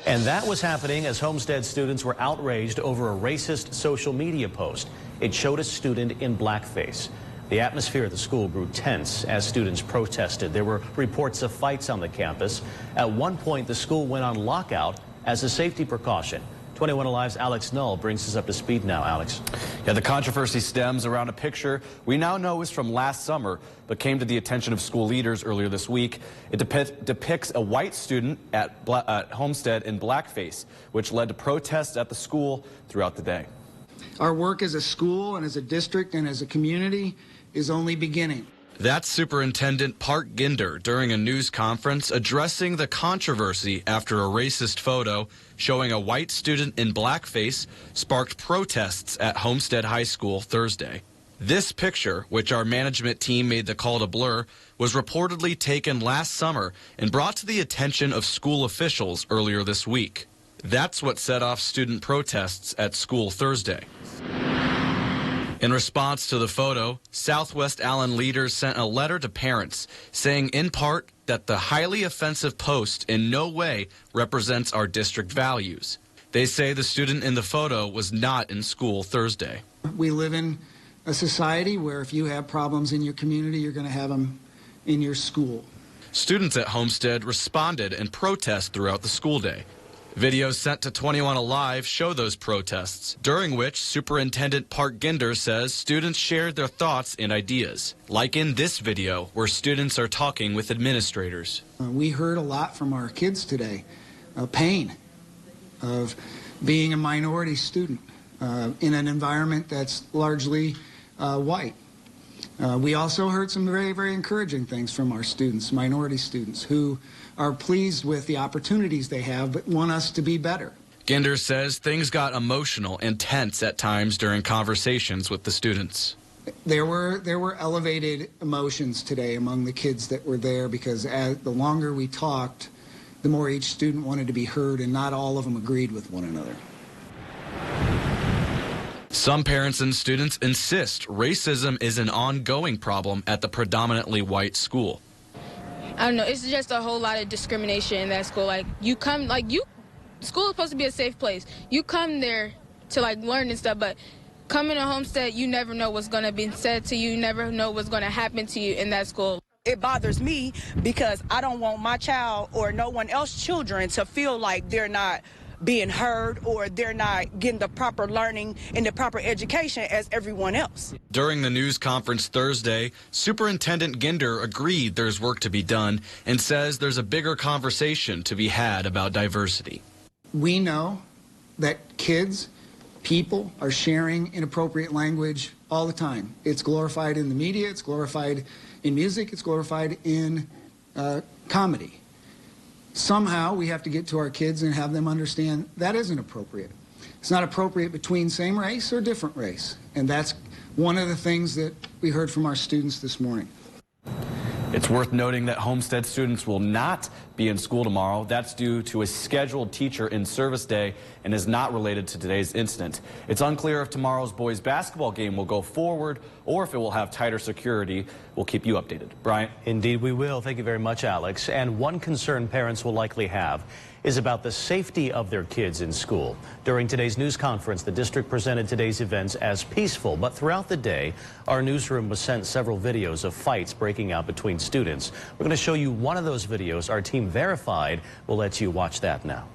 And that was happening as Homestead students were outraged over a racist social media post. It showed a student in blackface. The atmosphere at the school grew tense as students protested. There were reports of fights on the campus. At one point, the school went on lockout as a safety precaution. 21 Alive's Alex Null brings us up to speed now. Alex. Yeah, the controversy stems around a picture we now know is from last summer, but came to the attention of school leaders earlier this week. It depicts a white student at Homestead in blackface, which led to protests at the school throughout the day. Our work as a school and as a district and as a community is only beginning. That's Superintendent Park Ginder during a news conference addressing the controversy after a racist photo showing a white student in blackface sparked protests at Homestead High School Thursday. This picture, which our management team made the call to blur, was reportedly taken last summer and brought to the attention of school officials earlier this week. That's what set off student protests at school Thursday. In response to the photo, Southwest Allen leaders sent a letter to parents saying in part that the highly offensive post in no way represents our district values. They say the student in the photo was not in school Thursday. We live in a society where if you have problems in your community, you're going to have them in your school. Students at Homestead responded and protest throughout the school day. Videos sent to 21 Alive show those protests, during which Superintendent Park Ginder says students shared their thoughts and ideas, like in this video where students are talking with administrators. We heard a lot from our kids today, pain of being a minority student in an environment that's largely white. We also heard some very, very encouraging things from our students, minority students, who are pleased with the opportunities they have but want us to be better. Ginder says things got emotional and tense at times during conversations with the students. There were elevated emotions today among the kids that were there because the longer we talked, the more each student wanted to be heard, and not all of them agreed with one another. Some parents and students insist racism is an ongoing problem at the predominantly white school. I don't know, it's just a whole lot of discrimination in that school. School is supposed to be a safe place. You come there to learn and stuff, but coming to Homestead, you never know what's going to be said to you. You never know what's going to happen to you in that school. It bothers me because I don't want my child or no one else's children to feel like they're not being heard or they're not getting the proper learning and the proper education as everyone else. During the news conference Thursday, Superintendent Ginder agreed there's work to be done and says there's a bigger conversation to be had about diversity. We know that people are sharing inappropriate language all the time. It's glorified in the media, it's glorified in music, it's glorified in comedy. Somehow we have to get to our kids and have them understand that isn't appropriate. It's not appropriate between same race or different race. And that's one of the things that we heard from our students this morning. It's worth noting that Homestead students will not be in school tomorrow. That's due to a scheduled teacher in service day and is not related to today's incident. It's unclear if tomorrow's boys basketball game will go forward or if it will have tighter security. We'll keep you updated. Brian? Indeed we will. Thank you very much, Alex. And one concern parents will likely have is about the safety of their kids in school. During today's news conference, the district presented today's events as peaceful, but throughout the day, our newsroom was sent several videos of fights breaking out between students. We're going to show you one of those videos our team verified. We'll let you watch that now.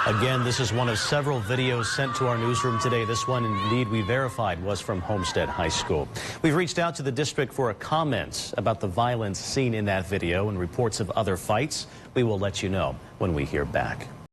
Again, this is one of several videos sent to our newsroom today. This one, indeed, we verified was from Homestead High School. We've reached out to the district for a comment about the violence seen in that video and reports of other fights. We will let you know when we hear back.